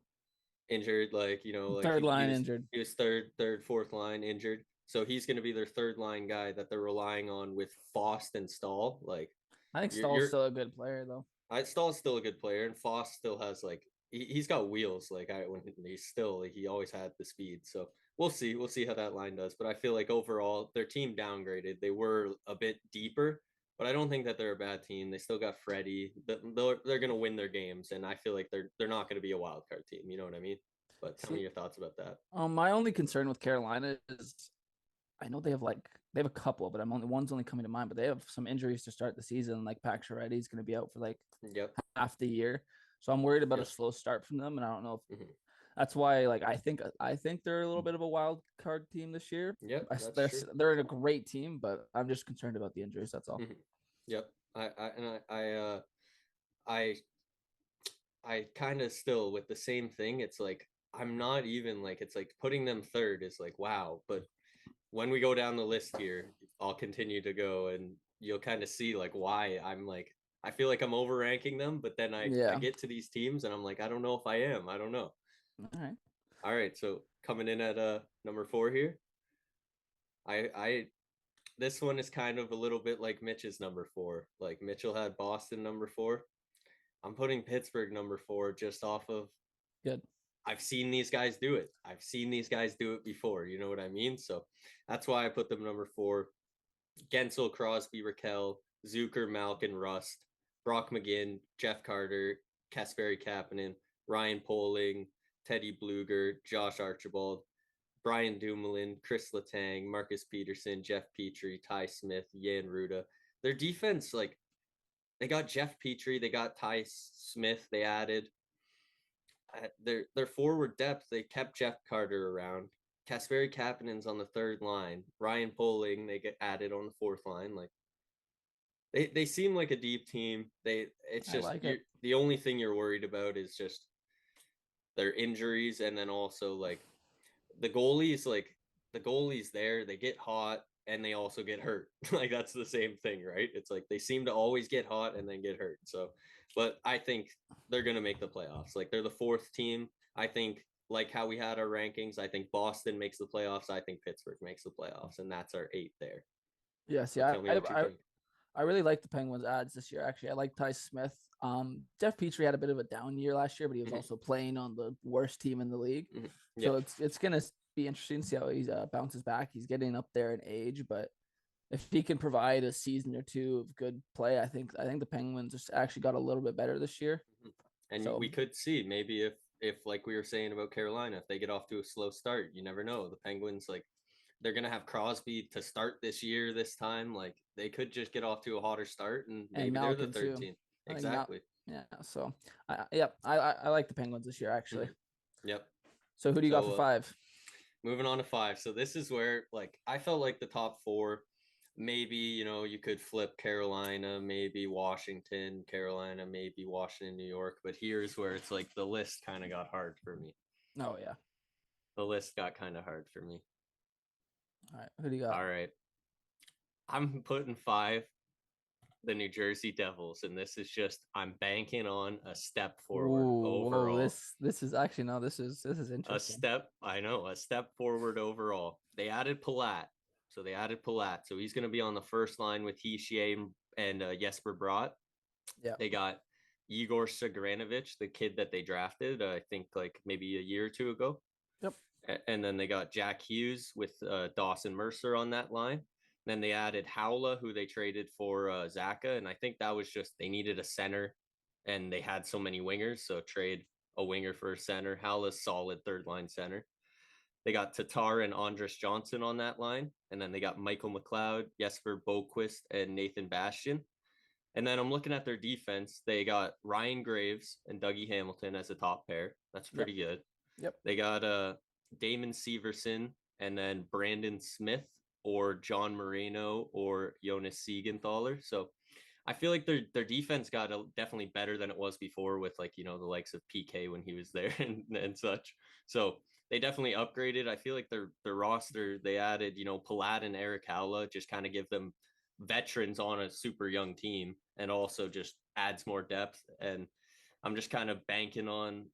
like like Third line injured. He was third, fourth line injured. So he's going to be their third line guy that they're relying on with Fost and Stahl. Like, I think Stahl's still a good player though. Stahl's still a good player, and Fost still has like he's got wheels. Like he always had the speed. So we'll see how that line does. But I feel like overall their team downgraded. They were a bit deeper, but I don't think that they're a bad team. They still got Freddie. They're going to win their games, and I feel like they're not going to be a wild card team. You know what I mean? But tell me your thoughts about that. My only concern with Carolina is I know they have a couple, but one's only coming to mind. But they have some injuries to start the season. Like Pacioretty is going to be out for like half the year, so I'm worried about a slow start from them. And I don't know if that's why. Like I think they're a little bit of a wild card team this year. Yep, they're a great team, but I'm just concerned about the injuries. That's all. Yep, I kind of still with the same thing. It's like I'm not even like it's like putting them third is like wow, but when we go down the list here, I'll continue to go and you'll kind of see like why I'm like I feel like I'm over ranking them, but then I get to these teams and I'm like I don't know if I am. I don't know. All right. So coming in at number 4 here, I this one is kind of a little bit like Mitch's number 4. Like Mitchell had Boston number 4. I'm putting Pittsburgh number 4 just off of good. I've seen these guys do it. I've seen these guys do it before. You know what I mean? So that's why I put them number 4. Gensel, Crosby, Raquel, Zucker, Malkin, Rust, Brock McGinn, Jeff Carter, Kasperi Kapanen, Ryan Poling, Teddy Bluger, Josh Archibald, Brian Dumoulin, Chris Letang, Marcus Peterson, Jeff Petrie, Ty Smith, Jan Ruda. Their defense, like, they got Jeff Petrie, they got Ty Smith, they added. Their forward depth, they kept Jeff Carter around. Kasperi Kapanen's on the third line. Ryan Poling, they get added on the fourth line. Like, they seem like a deep team. It's just the only thing you're worried about is just their injuries, and then also like the goalies there, they get hot and they also get hurt. Like that's the same thing, right? It's like they seem to always get hot and then get hurt. So, but I think they're going to make the playoffs. Like they're the 4th team. I think like how we had our rankings, I think Boston makes the playoffs. I think Pittsburgh makes the playoffs, and that's our 8 there. Yes, yeah. I really like the Penguins ads this year. Actually, I like Ty Smith. Jeff Petrie had a bit of a down year last year, but he was also playing on the worst team in the league. So it's gonna be interesting to see how he bounces back. He's getting up there in age, but if he can provide a season or two of good play, I think the Penguins just actually got a little bit better this year. And we could see maybe if like we were saying about Carolina, if they get off to a slow start, you never know. The Penguins, like, they're going to have Crosby to start this year this time. Like, they could just get off to a hotter start, and maybe they're the third team. Exactly. So, I like the Penguins this year, actually. Yep. So, who do you got for 5? Moving on to 5. So, this is where, like, I felt like the top 4, maybe, you could flip Carolina, maybe Washington, Carolina, maybe Washington, New York. But here's where it's like the list kind of got hard for me. Oh, yeah. The list got kind of hard for me. All right. Who do you got? All right. I'm putting 5. the New Jersey Devils, and this is just I'm banking on a step forward overall. Whoa, this is actually no, this is interesting. A step forward overall. They added Palat. So he's going to be on the first line with Hischier and Jesper Bratt. Yeah. They got Igor Sagranovich, the kid that they drafted, I think like maybe a year or two ago. Yep. And then they got Jack Hughes with Dawson Mercer on that line. Then they added Howla, who they traded for Zaka. And I think that was just they needed a center and they had so many wingers. So trade a winger for a center. Howla's solid third line center. They got Tatar and Andres Johnson on that line. And then they got Michael McLeod, Jesper Boquist, and Nathan Bastian. And then I'm looking at their defense. They got Ryan Graves and Dougie Hamilton as a top pair. That's pretty good. Yep. They got Damon Severson and then Brandon Smith or John Moreno or Jonas Siegenthaler. So I feel like their defense got definitely better than it was before with like, the likes of PK when he was there and such. So they definitely upgraded. I feel like their roster, they added, Palat and Eric Howla, just kind of give them veterans on a super young team and also just adds more depth. And I'm just kind of banking on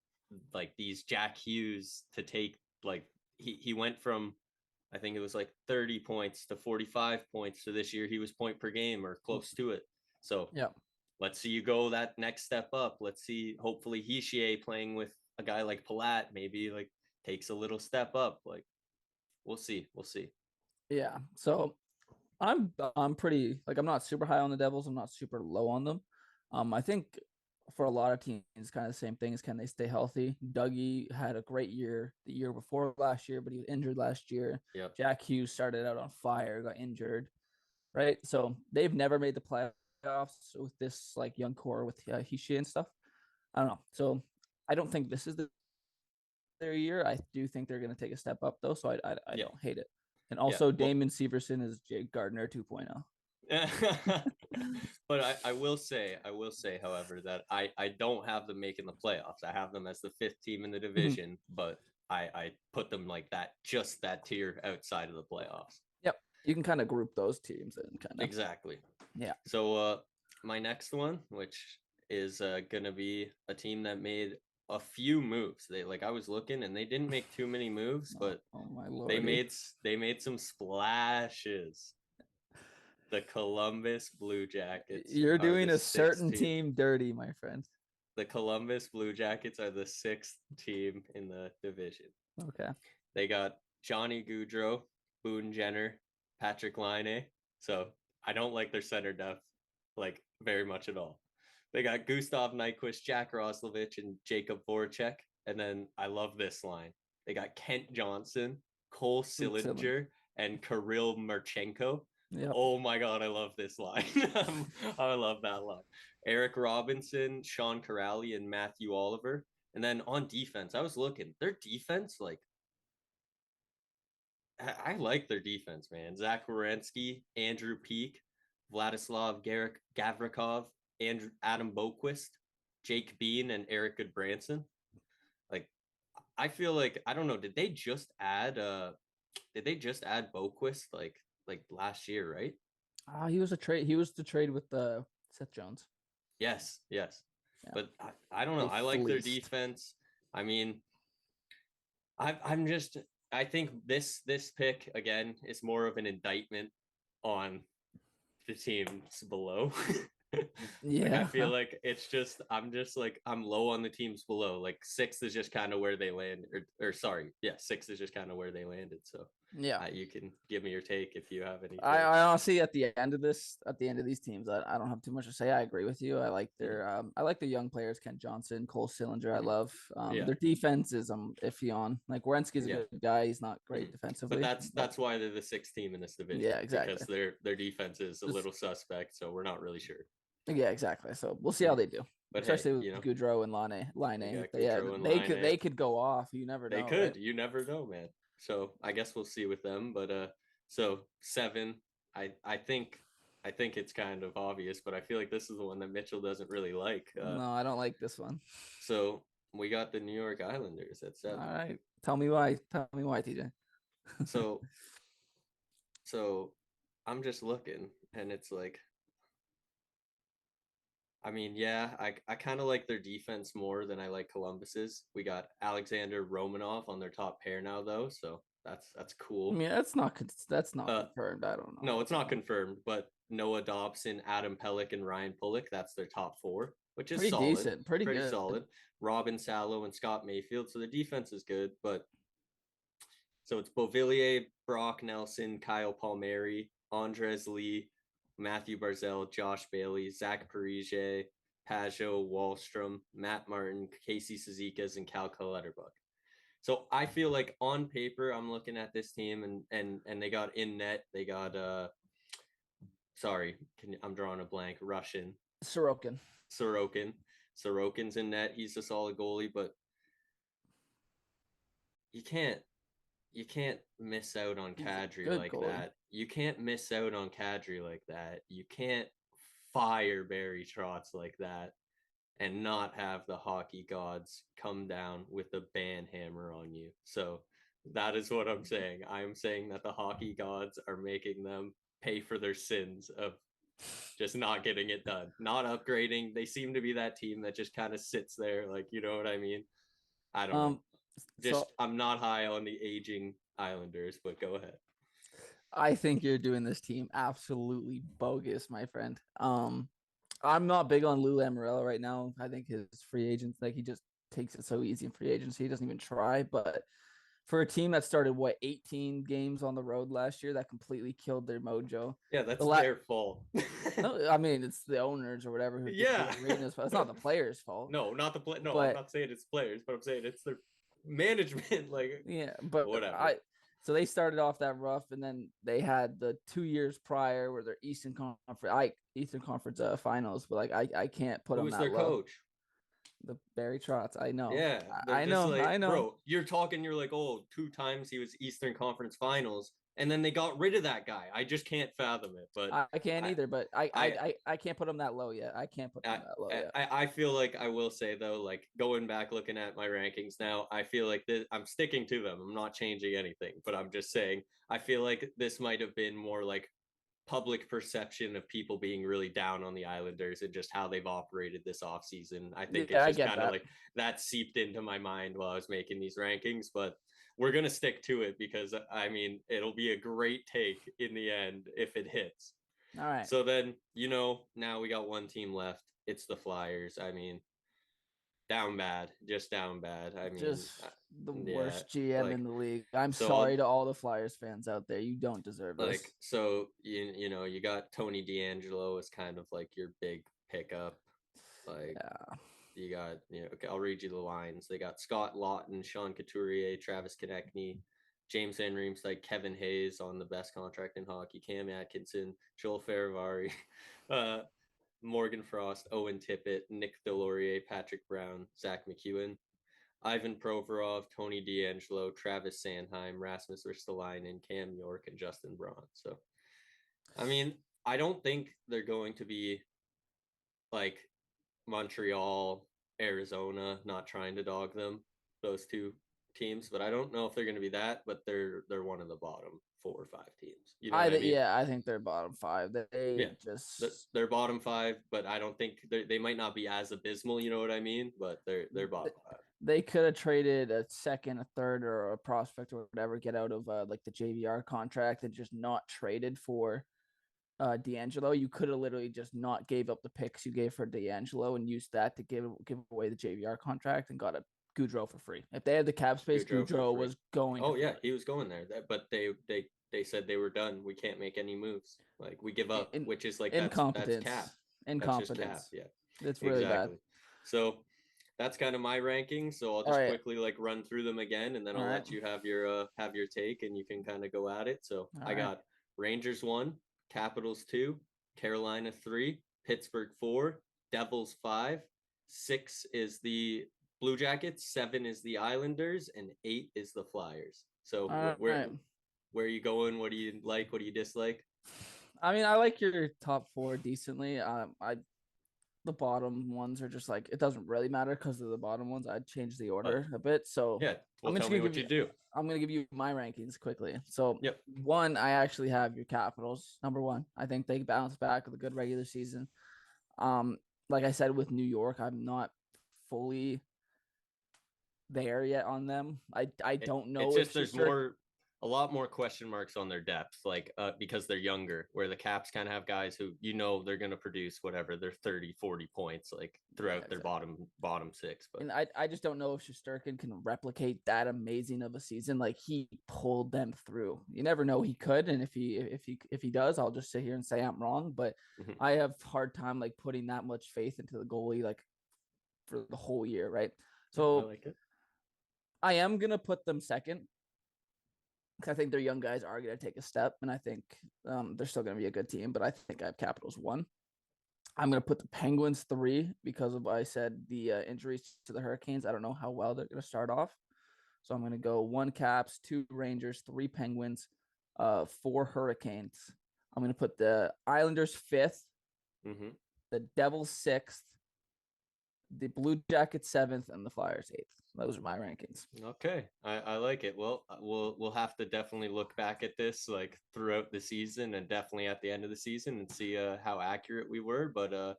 like these Jack Hughes to take like he went from I think it was like 30 points to 45 points to this year he was point per game or close to it. So yeah, let's see you go that next step up. Let's see, hopefully Hischier playing with a guy like Palat maybe like takes a little step up. Like we'll see. Yeah. So I'm pretty like I'm not super high on the Devils. I'm not super low on them. I think for a lot of teams, it's kind of the same thing as can they stay healthy. Dougie had a great year the year before last year, but he was injured last year. Yep. Jack Hughes started out on fire, got injured, right? So they've never made the playoffs with this like young core with Hischier and stuff. I don't know. So I don't think this is their year. I do think they're going to take a step up though, so I don't hate it. And also Damon Severson is Jake Gardner 2.0. But I will say, however, that I don't have them making the playoffs. I have them as the 5th team in the division, but I put them like that, just that tier outside of the playoffs. Yep. You can kind of group those teams and kind of. Exactly. Yeah. So my next one, which is going to be a team that made a few moves. They like I was looking and they didn't make too many moves, but they made some splashes. The Columbus Blue Jackets. You're doing a certain team dirty, my friend. The Columbus Blue Jackets are the 6th team in the division. Okay. They got Johnny Gaudreau, Boone Jenner, Patrick Laine. So I don't like their center depth like very much at all. They got Gustav Nyquist, Jack Roslovich, and Jacob Voracek. And then I love this line. They got Kent Johnson, Cole Sillinger, and Kirill Marchenko. Yep. Oh my God, I love this line. I love that line. Eric Robinson, Sean Corrali, and Matthew Oliver. And then on defense, I was looking. Their defense, like, I like their defense, man. Zach Werenski, Andrew Peak, Vladislav Gavrikov, Adam Boquist, Jake Bean, and Eric Goodbranson. Like, I feel like, I don't know, did they just add Boquist like last year, right? He was the trade with Seth Jones. Yes. Yeah. But I don't know. I like their defense. I mean, I think this pick again is more of an indictment on the teams below. Yeah. Like, I feel like I'm low on the teams below. Like 6th is just kind of where they landed, or 6th is just kind of where they landed. So yeah, you can give me your take if you have any. I honestly at the end of these teams, I don't have too much to say. I agree with you. I like their young players, Kent Johnson, Cole Sillinger. I love their defense is iffy on. Like Werenski's a good guy. He's not great defensively. But that's why they're the 6th team in this division. Yeah, exactly. Because their defense is a little suspect, so we're not really sure. Yeah, exactly. So we'll see how they do. But especially with Gaudreau and Laine. They could go off. You never know. They could. Right? You never know, man. So I guess we'll see with them. But so 7, I think it's kind of obvious, but I feel like this is the one that Mitchell doesn't really like. No, I don't like this one. So we got the New York Islanders at 7. All right. Tell me why, TJ. So I'm just looking, and it's like I mean, yeah, I kind of like their defense more than I like Columbus's. We got Alexander Romanov on their top pair now, though, so that's I cool. mean, that's not confirmed. I don't know. No, it's not confirmed, but Noah Dobson, Adam Pellick, and Ryan Pulick, that's their top four, which is Pretty solid, decent, pretty good. solid. Robin Salo and Scott Mayfield, so the defense is good, but so it's Beauvillier, Brock Nelson, Kyle Palmieri, Andres Lee, Matthew Barzell, Josh Bailey, Zach Parise, Pajot, Wallstrom, Matt Martin, Casey Cizikas, and Cal Clutterbuck. So I feel like on paper, I'm looking at this team and they got in net. They got I'm drawing a blank. Russian Sorokin. Sorokin's in net. He's a solid goalie, but you can't miss out on Kadri like goalie. that. You can't miss out on Kadri like that. You can't fire Barry Trotz like that and not have the hockey gods come down with a ban hammer on you. So that is what I'm saying. I'm saying that the hockey gods are making them pay for their sins of just not getting it done, not upgrading. They seem to be that team that just kind of sits there, like, you know what I mean? I don't know. Just I'm not high on the aging Islanders, but go ahead. I think you're doing this team absolutely bogus, my friend. I'm not big on Lou Lamoriello right now. I think his free agents, like, he just takes it so easy in free agency. He doesn't even try. But for a team that started 18 games on the road last year, that completely killed their mojo. Yeah, that's their fault. No, I mean, it's the owners or whatever who yeah, arenas, but it's not the players' fault. No, not the play. No, but, I'm not saying it's players, but I'm saying it's their management. Like, yeah, but whatever. So they started off that rough, and then they had the 2 years prior where their Eastern Conference finals. But like, I can't put them that low. Who's their coach? The Barry Trotz. I know. Yeah, I know. Like, I know. Bro, you're like, oh, 2 times he was Eastern Conference Finals, and then they got rid of that guy. I just can't fathom it. But I can't either. But I can't put him that low yet. I can't put him that low yet. I feel like I will say though, like going back looking at my rankings now, I feel like I'm sticking to them. I'm not changing anything, but I'm just saying I feel like this might have been more like public perception of people being really down on the Islanders and just how they've operated this offseason. I think it's just kind of like that seeped into my mind while I was making these rankings, but we're going to stick to it because I mean, it'll be a great take in the end if it hits. All right. So then, now we got one team left. It's the Flyers. I mean, down bad. I mean, just the worst GM in the league. I'm so sorry to all the Flyers fans out there. You don't deserve this. So you got Tony DeAngelo as kind of like your big pickup. Like, yeah. You got, okay, I'll read you the lines. They got Scott Lawton, Sean Couturier, Travis Konechny, James Van Riemsdyk, Kevin Hayes on the best contract in hockey, Cam Atkinson, Joel Ferravari, Morgan Frost, Owen Tippett, Nick Delorier, Patrick Brown, Zach McEwen, Ivan Provorov, Tony DeAngelo, Travis Sanheim, Rasmus Ristolainen, Cam York, and Justin Braun. So, I mean, I don't think they're going to be like Montreal, Arizona, not trying to dog them, those two teams, but I don't know if they're going to be that, but they're one of the bottom 4 or 5 teams. You know what I mean? Yeah, I think they're bottom 5. They're bottom 5, but I don't think they might not be as abysmal. You know what I mean? But they're bottom 5. They could have traded a second, a third, or a prospect or whatever, get out of like the JVR contract and just not traded for DeAngelo. You could have literally just not gave up the picks you gave for DeAngelo and used that to give away the JVR contract and got a Gaudreau for free. If they had the cap space, Gaudreau was going. Oh yeah, he was going there. But they said they were done. We can't make any moves. Like, we give up, which is like incompetence. That's cap. Incompetence. That's just cap. Yeah, it's really bad. So that's kind of my ranking. So I'll just quickly like run through them again, and then I'll let you have your take, and you can kind of go at it. So I got Rangers 1, Capitals 2, Carolina 3, Pittsburgh 4, Devils 5, 6 is the Blue Jackets, 7 is the Islanders, and 8 is the Flyers. So where are you going? What do you like? What do you dislike? I mean, I like your top 4 decently. The bottom ones are just like, it doesn't really matter because of the bottom ones. I'd change the order a bit. So yeah, well, tell me what you do. I'm going to give you my rankings quickly. So 1, I actually have your Capitals number 1. I think they bounce back with a good regular season. like I said with New York, I'm not fully there yet on them. I don't know It's if just there's a lot more question marks on their depth, like because they're younger, where the Caps kind of have guys who they're going to produce whatever their 30-40 points like throughout their bottom six. But and I just don't know if Shesterkin can replicate that amazing of a season. Like he pulled them through. You never know, he could, and if he does, I'll just sit here and say I'm wrong. But I have hard time like putting that much faith into the goalie like for the whole year, right? So I like it. I am gonna put them second because I think their young guys are gonna take a step, and I think they're still gonna be a good team. But I think I have Capitals 1. I'm going to put the Penguins 3 because of what I said, the injuries to the Hurricanes. I don't know how well they're going to start off. So I'm going to go 1 Caps, 2 Rangers, 3 Penguins, 4 Hurricanes. I'm going to put the Islanders 5th, the Devils 6th, the Blue Jackets 7th, and the Flyers 8th. Those are my rankings. Okay, I like it. Well, we'll have to definitely look back at this like throughout the season and definitely at the end of the season and see how accurate we were. But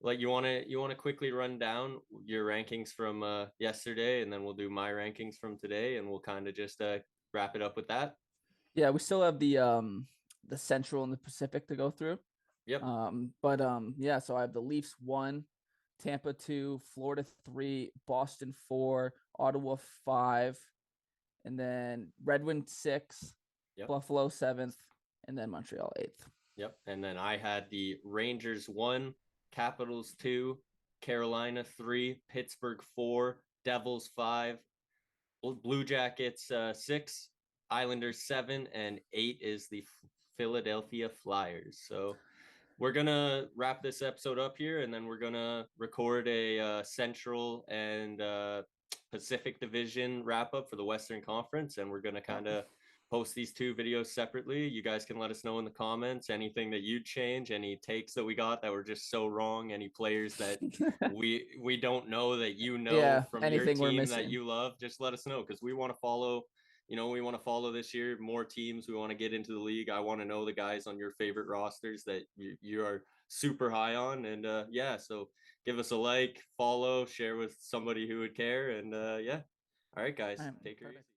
like you want to quickly run down your rankings from yesterday, and then we'll do my rankings from today, and we'll kind of just wrap it up with that. Yeah, we still have the Central and the Pacific to go through. Yep. Yeah, so I have the Leafs 1, Tampa 2, Florida 3, Boston 4, Ottawa 5, and then Red Wings 6, Buffalo 7th, and then Montreal 8th. Yep. And then I had the Rangers 1, Capitals 2, Carolina 3, Pittsburgh 4, Devils 5, Blue Jackets 6, Islanders 7, and 8 is the Philadelphia Flyers. So we're going to wrap this episode up here, and then we're going to record a Central and Pacific Division wrap up for the Western Conference, and we're going to kind of post these 2 videos separately. You guys can let us know in the comments anything that you'd change, any takes that we got that were just so wrong, any players that we don't know that from your team that you love. Just let us know, because we want to follow. We want to follow this year more teams. We want to get into the league. I want to know the guys on your favorite rosters that you are super high on. And so give us a like, follow, share with somebody who would care. And all right, guys, take care.